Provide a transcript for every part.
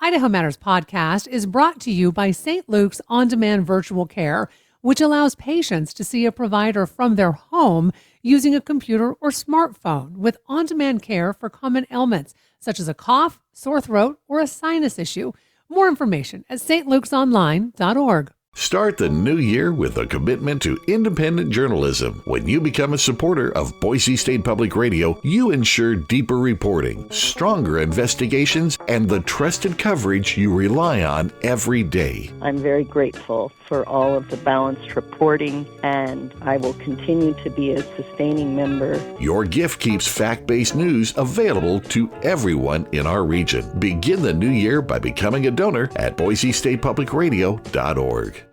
Idaho Matters podcast is brought to you by St. Luke's On-Demand Virtual Care, which allows patients to see a provider from their home using a computer or smartphone with on-demand care for common ailments, such as a cough, sore throat, or a sinus issue. More information at stlukesonline.org. Start the new year with a commitment to independent journalism. When you become a supporter of Boise State Public Radio, you ensure deeper reporting, stronger investigations, and the trusted coverage you rely on every day. I'm very grateful for all of the balanced reporting, and I will continue to be a sustaining member. Your gift keeps fact-based news available to everyone in our region. Begin the new year by becoming a donor at boisestatepublicradio.org.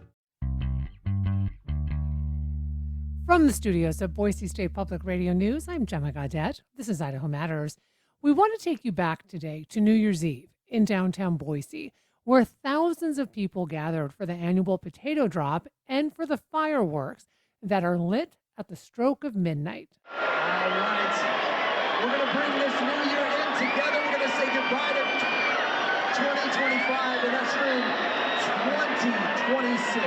From the studios of Boise State Public Radio News, I'm Gemma Gaudette. This is Idaho Matters. We want to take you back today to New Year's Eve in downtown Boise, where thousands of people gathered for the annual potato drop and for the fireworks that are lit at the stroke of midnight. All right. We're going to bring this new year in together. We're going to say goodbye to 2025 and usher in 2026.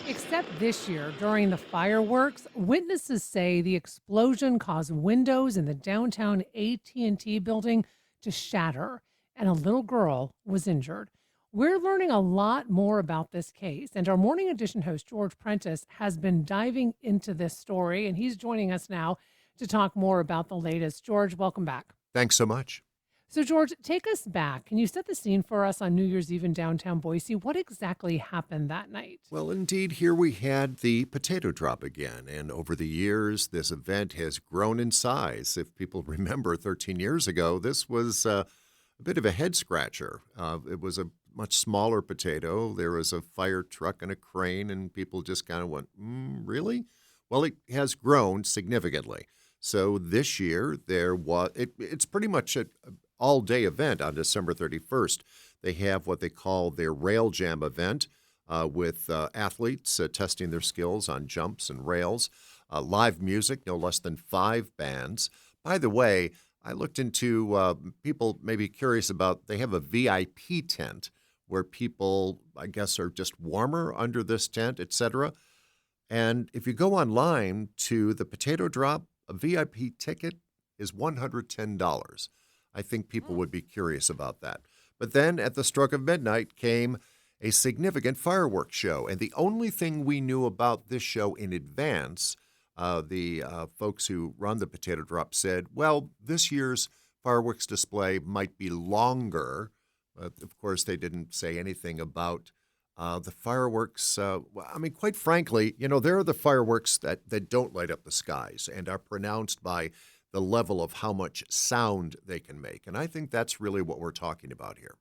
Except this year, during the fireworks, witnesses say the explosion caused windows in the downtown AT&T building to shatter, and a little girl was injured. We're learning a lot more about this case, and our Morning Edition host, George Prentice, has been diving into this story, and he's joining us now to talk more about the latest. George, welcome back. Thanks so much. So, George, take us back. Can you set the scene for us on New Year's Eve in downtown Boise? What exactly happened that night? Well, indeed, here we had the potato drop again. And over the years, this event has grown in size. If people remember 13 years ago, this was a bit of a head scratcher. It was a much smaller potato. There was a fire truck and a crane, and people just kind of went, really? Well, it has grown significantly. So this year, it's pretty much a all-day event on December 31st. They have what they call their Rail Jam event with athletes testing their skills on jumps and rails, live music, no less than 5 bands. By the way, I looked into people may be curious about, they have a VIP tent where people, I guess, are just warmer under this tent, etc. And if you go online to the potato drop, a VIP ticket is $110. I think people would be curious about that. But then at the stroke of midnight came a significant fireworks show. And the only thing we knew about this show in advance, the folks who run the potato drop said, well, this year's fireworks display might be longer. Of course, they didn't say anything about the fireworks. I mean, quite frankly, there are the fireworks that don't light up the skies and are pronounced by the level of how much sound they can make. And I think that's really what we're talking about here.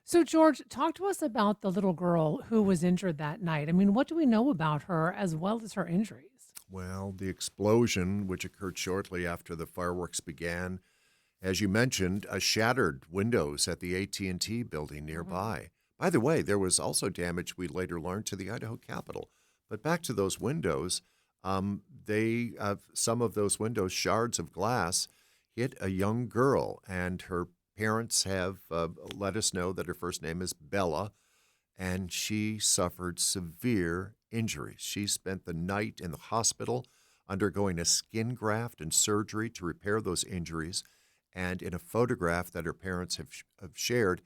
So, George, talk to us about the little girl who was injured that night. I mean, what do we know about her as well as her injuries? Well, the explosion, which occurred shortly after the fireworks began, as you mentioned, shattered windows at the AT&T building nearby. By the way, there was also damage, we later learned, to the Idaho Capitol. But back to those windows, some of those windows, shards of glass, hit a young girl, and her parents have let us know that her first name is Bella, and she suffered severe injuries. She spent the night in the hospital undergoing a skin graft and surgery to repair those injuries. And in a photograph that her parents have shared,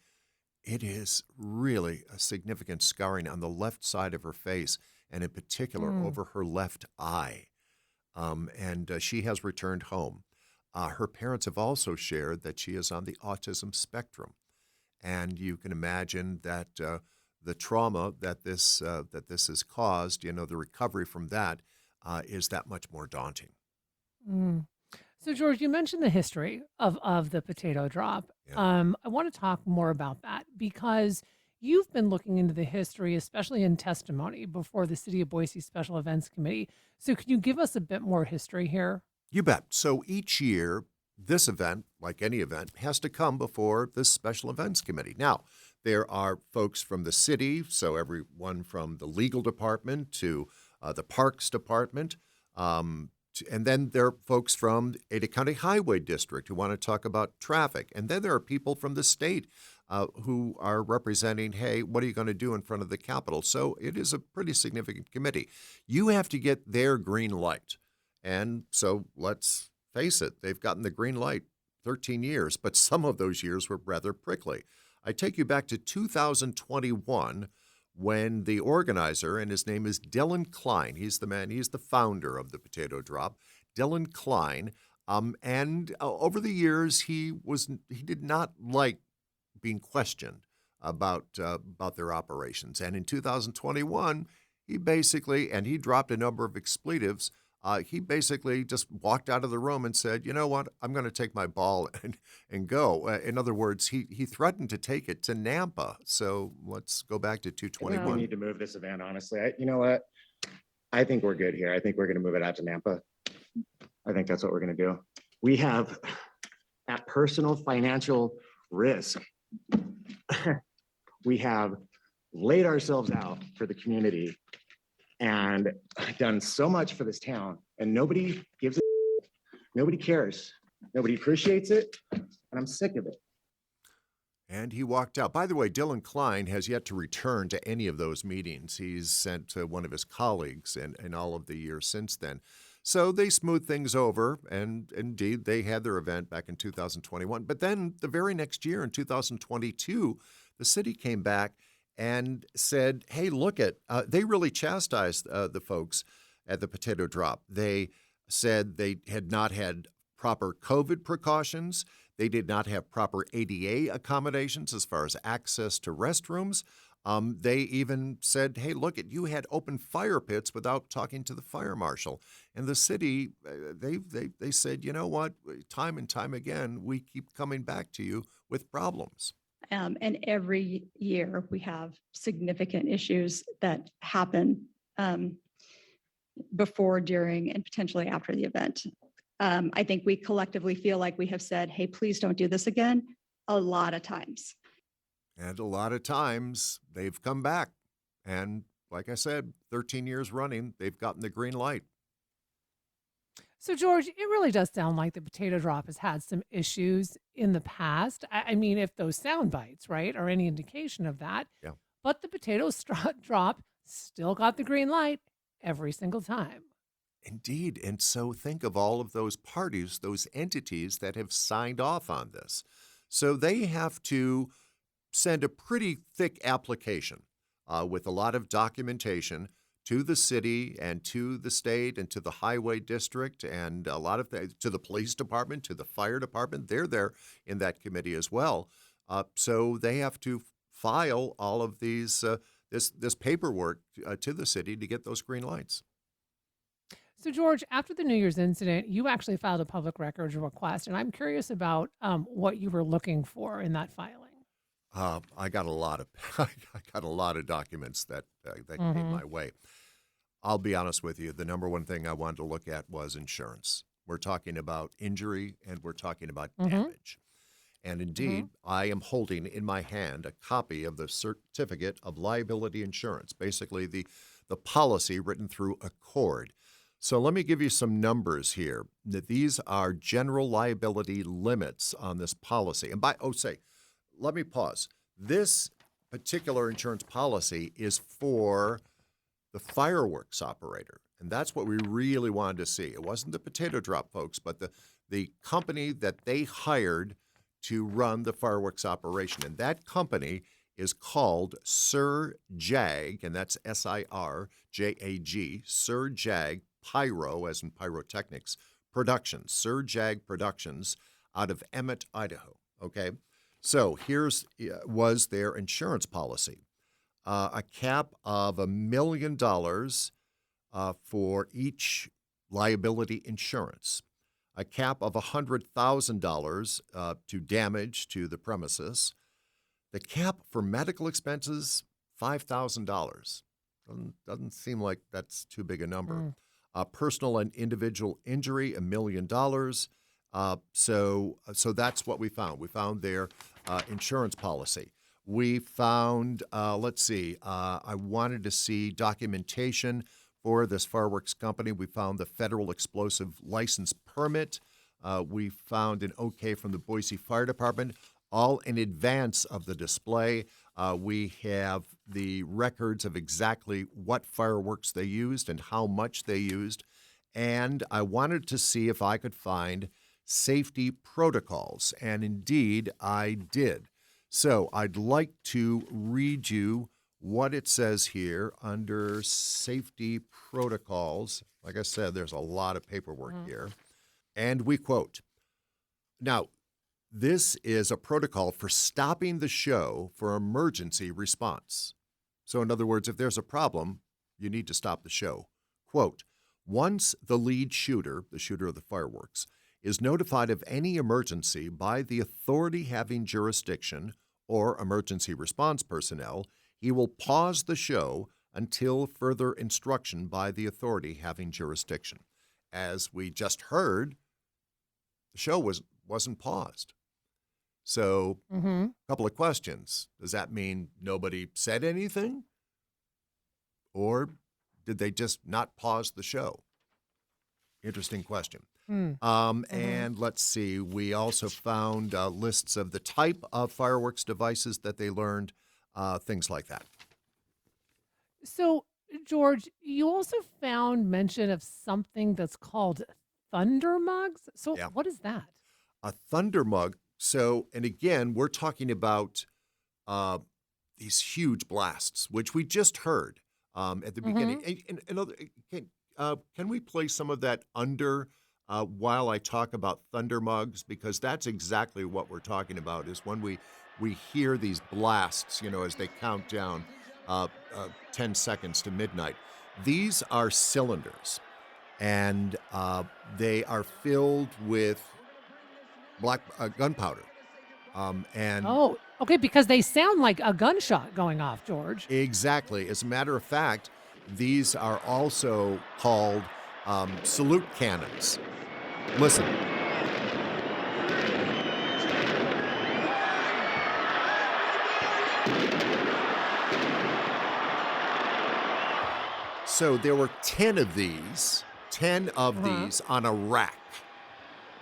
it is really a significant scarring on the left side of her face. and in particular over her left eye. And she has returned home. Her parents have also shared that she is on the autism spectrum. And you can imagine that the trauma that this has caused, the recovery from that is that much more daunting. Mm. So, George, you mentioned the history of the potato drop. Yeah. I want to talk more about that because you've been looking into the history, especially in testimony before the City of Boise Special Events Committee. So, can you give us a bit more history here? You bet. So each year, this event, like any event, has to come before this Special Events Committee. Now, there are folks from the city, so everyone from the legal department to the parks department, and then there are folks from Ada County Highway District who want to talk about traffic. And then there are people from the state who are representing, hey, what are you going to do in front of the Capitol? So it is a pretty significant committee. You have to get their green light. And so let's face it, they've gotten the green light 13 years, but some of those years were rather prickly. I take you back to 2021 when the organizer, and his name is Dylan Klein, he's the founder of the Potato Drop, Dylan Klein, and over the years he did not like being questioned about their operations. And in 2021, he dropped a number of expletives. He basically just walked out of the room and said, you know what, I'm going to take my ball and go. In other words, he threatened to take it to Nampa. So let's go back to We 221. need to move this event, honestly. You know what? I think we're good here. I think we're going to move it out to Nampa. I think that's what we're going to do. We have, at personal financial risk, we have laid ourselves out for the community and done so much for this town, and nobody gives a nobody cares. Nobody appreciates it, and I'm sick of it. And he walked out. By the way, Dylan Klein has yet to return to any of those meetings. He's sent one of his colleagues in all of the years since then. So they smoothed things over, and indeed, they had their event back in 2021. But then the very next year, in 2022, the city came back and said, hey, look they really chastised the folks at the Potato Drop. They said they had not had proper COVID precautions. They did not have proper ADA accommodations as far as access to restrooms. They even said, hey, look, you had open fire pits without talking to the fire marshal. And the city, they said, you know what, time and time again, we keep coming back to you with problems. And every year we have significant issues that happen before, during, and potentially after the event. I think we collectively feel like we have said, hey, please don't do this again a lot of times. And a lot of times they've come back. And like I said, 13 years running, they've gotten the green light. So, George, it really does sound like the Potato Drop has had some issues in the past. I mean, if those sound bites, right, are any indication of that. Yeah. But the Potato Drop still got the green light every single time. Indeed. And so think of all of those parties, those entities that have signed off on this. So they have to send a pretty thick application with a lot of documentation to the city and to the state and to the highway district and a lot of things, to the police department, to the fire department. They're there in that committee as well. So they have to file all of these this paperwork to the city to get those green lights. So, George, after the New Year's incident, you actually filed a public records request, and I'm curious about what you were looking for in that filing. I got a lot of documents that came my way. I'll be honest with you. The number one thing I wanted to look at was insurance. We're talking about injury and we're talking about damage. And indeed, I am holding in my hand a copy of the certificate of liability insurance, basically the policy written through Accord. So let me give you some numbers here. That these are general liability limits on this policy. And let me pause. This particular insurance policy is for the fireworks operator. And that's what we really wanted to see. It wasn't the Potato Drop folks, but the company that they hired to run the fireworks operation. And that company is called Sir Jag, and that's SIRJAG, Sir Jag Pyro, as in pyrotechnics, Productions, Sir Jag Productions, out of Emmett, Idaho. Okay, so here's was their insurance policy: a cap of $1 million for each liability insurance, a cap of $100,000 to damage to the premises. The cap for medical expenses, $5,000. Doesn't seem like that's too big a number. Personal and individual injury, $1 million. So that's what we found. We found their insurance policy. We found, I wanted to see documentation for this fireworks company. We found the federal explosive license permit. We found an okay from the Boise Fire Department, all in advance of the display. We have the records of exactly what fireworks they used and how much they used. And I wanted to see if I could find safety protocols. And indeed, I did. So I'd like to read you what it says here under safety protocols. Like I said, there's a lot of paperwork here. And we quote, "Now, this is a protocol for stopping the show for emergency response." So in other words, if there's a problem, you need to stop the show. Quote, "Once the lead shooter, the shooter of the fireworks, is notified of any emergency by the authority having jurisdiction or emergency response personnel, he will pause the show until further instruction by the authority having jurisdiction." As we just heard, the show wasn't paused. So, a couple of questions. Does that mean nobody said anything? Or did they just not pause the show? Interesting question. And let's see, we also found lists of the type of fireworks devices that they learned, things like that. So, George, you also found mention of something that's called thunder mugs. So, Yeah. what is that? A thunder mug. So, and again, we're talking about these huge blasts, which we just heard at the beginning. Can we play some of that under while I talk about thunder mugs? Because that's exactly what we're talking about, is when we hear these blasts, as they count down 10 seconds to midnight. These are cylinders, and they are filled with black gunpowder. Oh, okay, because they sound like a gunshot going off, George. Exactly. As a matter of fact, these are also called salute cannons. Listen. So there were 10 of these on a rack,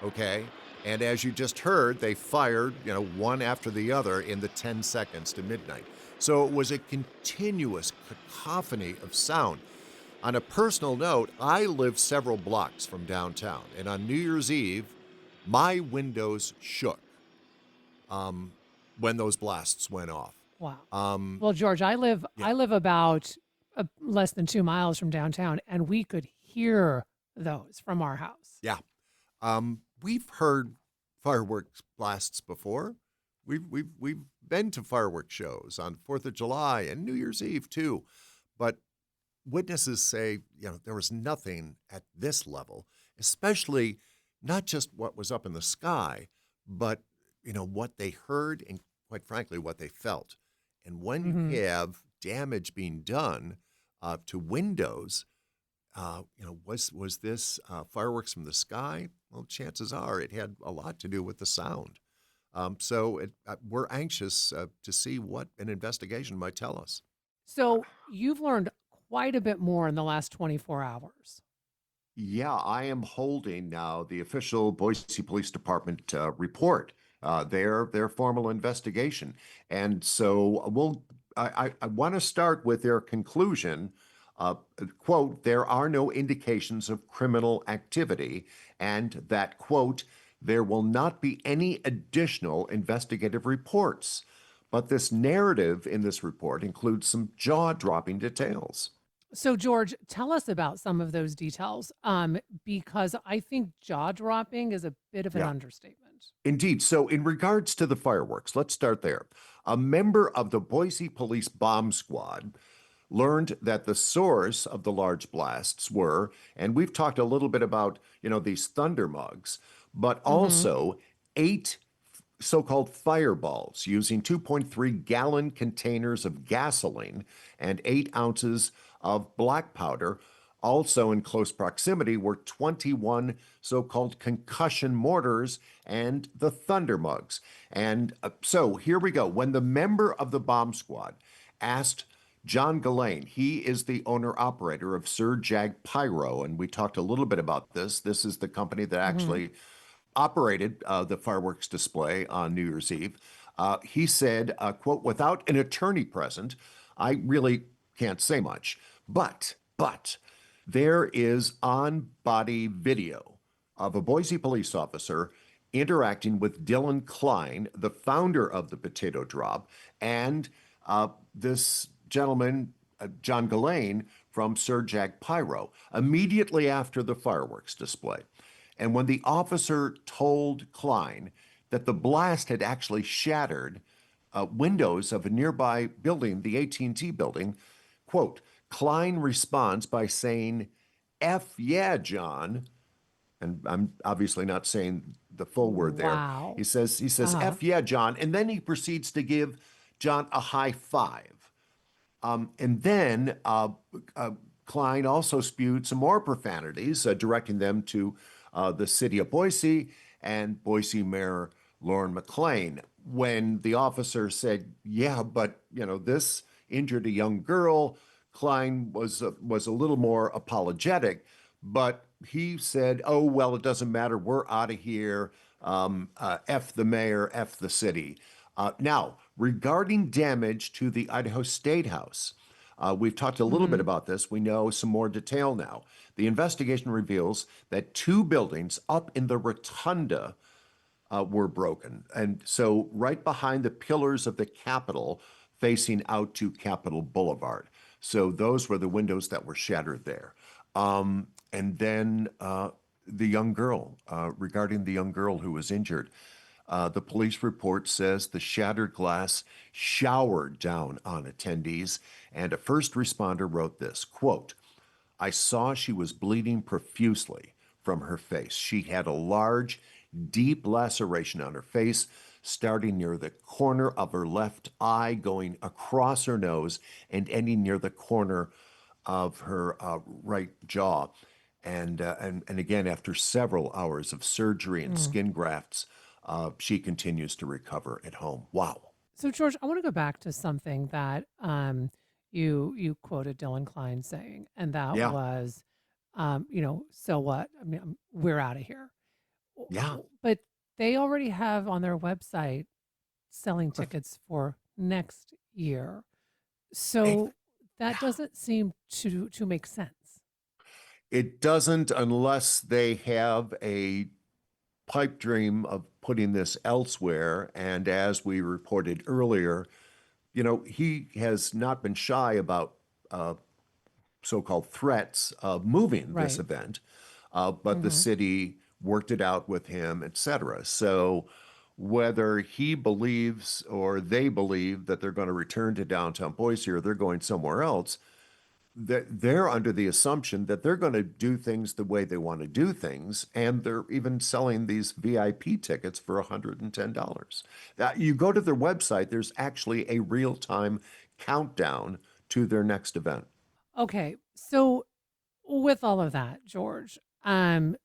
okay? And as you just heard, they fired, one after the other in the 10 seconds to midnight. So it was a continuous cacophony of sound. On a personal note, I live several blocks from downtown, and on New Year's Eve, my windows shook when those blasts went off. Wow. Well, George, I live about less than 2 miles from downtown, and we could hear those from our house. Yeah. We've heard fireworks blasts before. We've been to fireworks shows on 4th of July and New Year's Eve too. But witnesses say, there was nothing at this level, especially not just what was up in the sky, but, what they heard and, quite frankly, what they felt. And when you have damage being done to windows, was this fireworks from the sky? Well, chances are it had a lot to do with the sound. So we're anxious to see what an investigation might tell us. So you've learned quite a bit more in the last 24 hours. Yeah, I am holding now the official Boise Police Department report, their formal investigation. And so I want to start with their conclusion. Quote, "There are no indications of criminal activity," and that, quote, "there will not be any additional investigative reports." But this narrative in this report includes some jaw-dropping details. So, George, tell us about some of those details, because I think jaw dropping is a bit of an Yeah. understatement. Indeed. So, in regards to the fireworks, let's start there. A member of the Boise Police bomb squad learned that the source of the large blasts were, and we've talked a little bit about, these thunder mugs, but Hmm. also 8 so-called fireballs using 2.3-gallon containers of gasoline and 8 ounces of black powder. Also in close proximity were 21 so-called concussion mortars and the thunder mugs. And so here we go. When the member of the bomb squad asked John Gillane, he is the owner-operator of Sir Jag Pyro, and we talked a little bit about this. This is the company that Hmm. actually operated the fireworks display on New Year's Eve. He said, quote, without an attorney present, I really can't say much. But there is on-body video of a Boise police officer interacting with Dylan Klein, the founder of the Potato Drop, and this gentleman, John Gillane, from Sir Jag Pyro, immediately after the fireworks display. And when the officer told Klein that the blast had actually shattered windows of a nearby building, the AT&T building, quote, Klein responds by saying, F yeah, John. And I'm obviously not saying the full word there. Wow. He says, Uh-huh. F yeah, John. And then he proceeds to give John a high five. And then Klein also spewed some more profanities, directing them to the city of Boise and Boise Mayor Lauren McLean. When the officer said, "Yeah, but this injured a young girl," Klein was a little more apologetic, but he said, "Oh well, it doesn't matter. We're out of here. F the mayor, F the city." Now, regarding damage to the Idaho State House, we've talked a little bit Hmm. about this. We know some more detail now. The investigation reveals that 2 buildings up in the rotunda were broken. And so, right behind the pillars of the Capitol, facing out to Capitol Boulevard. So, those were the windows that were shattered there. And then the young girl, regarding the young girl who was injured. The police report says the shattered glass showered down on attendees, and a first responder wrote this, quote, I saw she was bleeding profusely from her face. She had a large, deep laceration on her face, starting near the corner of her left eye, going across her nose, and ending near the corner of her right jaw. And again, after several hours of surgery and Mm. skin grafts, she continues to recover at home. Wow. So, George, I want to go back to something that you quoted Dylan Klein saying, and that Yeah. was, so what? I mean, we're out of here. Yeah. But they already have on their website selling tickets for next year. Ex- So that yeah. doesn't seem to make sense. It doesn't unless they have a pipe dream of putting this elsewhere. And as we reported earlier, he has not been shy about uh, so-called threats of moving this Right. event, but the Hmm. city worked it out with him, etc. So whether he believes or they believe that they're going to return to downtown Boise or they're going somewhere else, they're under the assumption that they're going to do things the way they want to do things, and they're even selling these VIP tickets for $110. You go to their website, there's actually a real-time countdown to their next event. Okay. So with all of that, George, and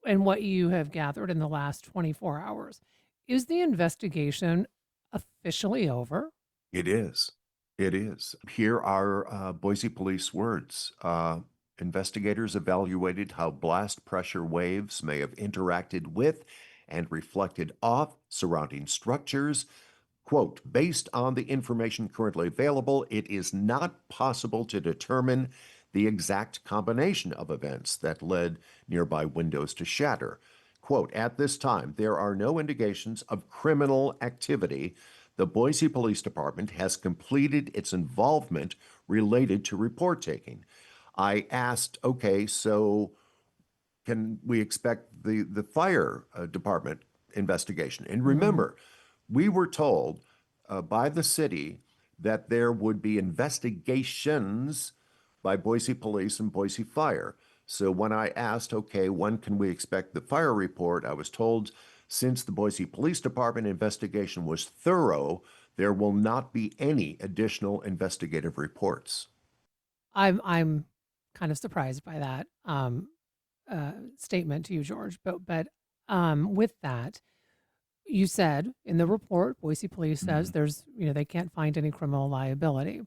what you have gathered in the last 24 hours, is the investigation officially over? It is. It is. Here are Boise Police words. Investigators evaluated how blast pressure waves may have interacted with and reflected off surrounding structures. Quote, based on the information currently available, it is not possible to determine the exact combination of events that led nearby windows to shatter. Quote, at this time, there are no indications of criminal activity. the Boise Police Department has completed its involvement related to report taking. I asked, okay, so can we expect the fire department investigation? And remember, we were told by the city that there would be investigations by Boise Police and Boise Fire. So when I asked, okay, when can we expect the fire report, I was told since the Boise Police Department investigation was thorough, there will not be any additional investigative reports. I'm kind of surprised by that statement to you, George. But with that, you said in the report, Boise Police says there's they can't find any criminal liability.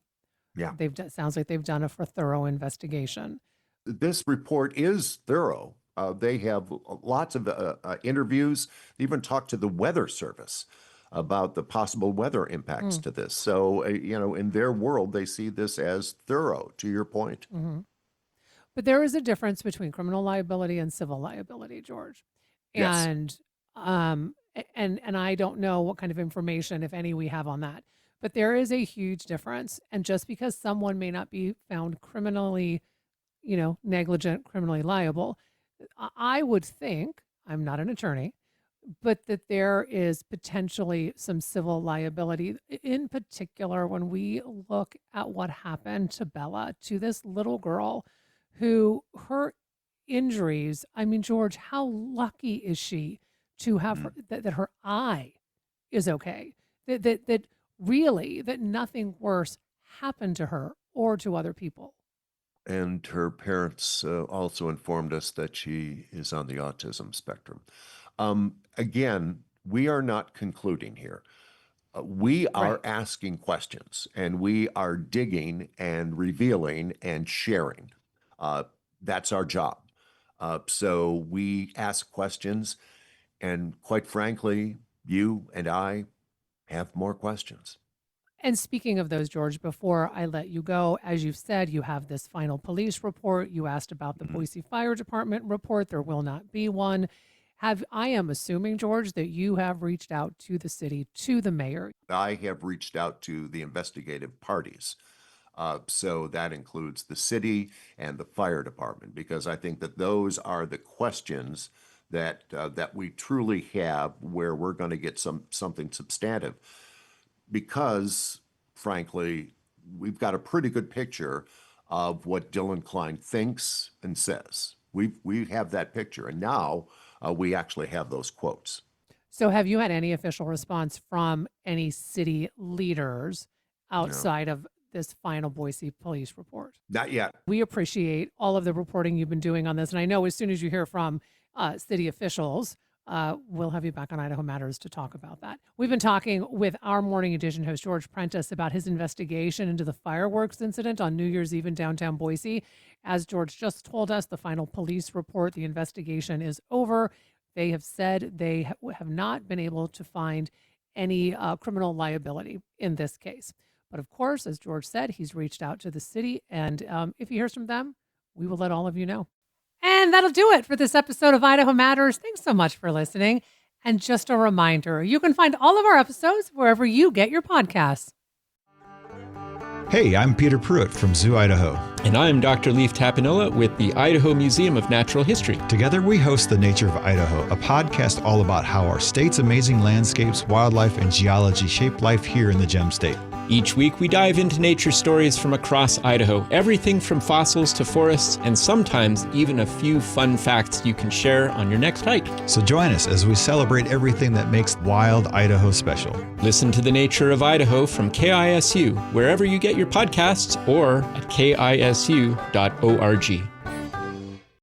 Yeah. Sounds like they've done a thorough investigation. This report is thorough. They have lots of interviews. They even talked to the Weather Service about the possible weather impacts to this. So, in their world, they see this as thorough, to your point. But there is a difference between criminal liability and civil liability, George. Yes. And I don't know what kind of information, if any, we have on that. But there is a huge difference. And just because someone may not be found criminally, negligent, criminally liable, I would think, I'm not an attorney, but that there is potentially some civil liability. In particular, when we look at what happened to Bella, to this little girl who her injuries, I mean, George, how lucky is she to have that her eye is okay, that really that nothing worse happened to her or to other people. And her parents also informed us that she is on the autism spectrum. Again, we are not concluding here. We are asking questions, and we are digging and revealing and sharing. That's our job. So we ask questions, and quite frankly, you and I have more questions. And speaking of those, George, before I let you go, as you've said, you have this final police report. You asked about the Boise Fire Department report. There will not be one. I am assuming, George, that you have reached out to the city, to the mayor. I have reached out to the investigative parties. So that includes the city and the fire department, because I think that those are the questions that we truly have where we're going to get something substantive. Because, frankly, we've got a pretty good picture of what Dylan Klein thinks and says. We have that picture, and now we actually have those quotes. So have you had any official response from any city leaders outside of this final Boise police report? Not yet. We appreciate all of the reporting you've been doing on this. And I know as soon as you hear from city officials, we'll have you back on Idaho Matters to talk about that. We've been talking with our Morning Edition host, George Prentice, about his investigation into the fireworks incident on New Year's Eve in downtown Boise. As George just told us, the final police report, the investigation is over. They have said they have not been able to find any criminal liability in this case. But of course, as George said, he's reached out to the city. And if he hears from them, we will let all of you know. And that'll do it for this episode of Idaho Matters. Thanks so much for listening. And just a reminder, you can find all of our episodes wherever you get your podcasts. Hey, I'm Peter Pruitt from Zoo Idaho. And I'm Dr. Leif Tapinola with the Idaho Museum of Natural History. Together we host The Nature of Idaho, a podcast all about how our state's amazing landscapes, wildlife, and geology shape life here in the Gem State. Each week we dive into nature stories from across Idaho, everything from fossils to forests, and sometimes even a few fun facts you can share on your next hike. So join us as we celebrate everything that makes wild Idaho special. Listen to The Nature of Idaho from KISU, wherever you get your podcasts, or at KISU.org.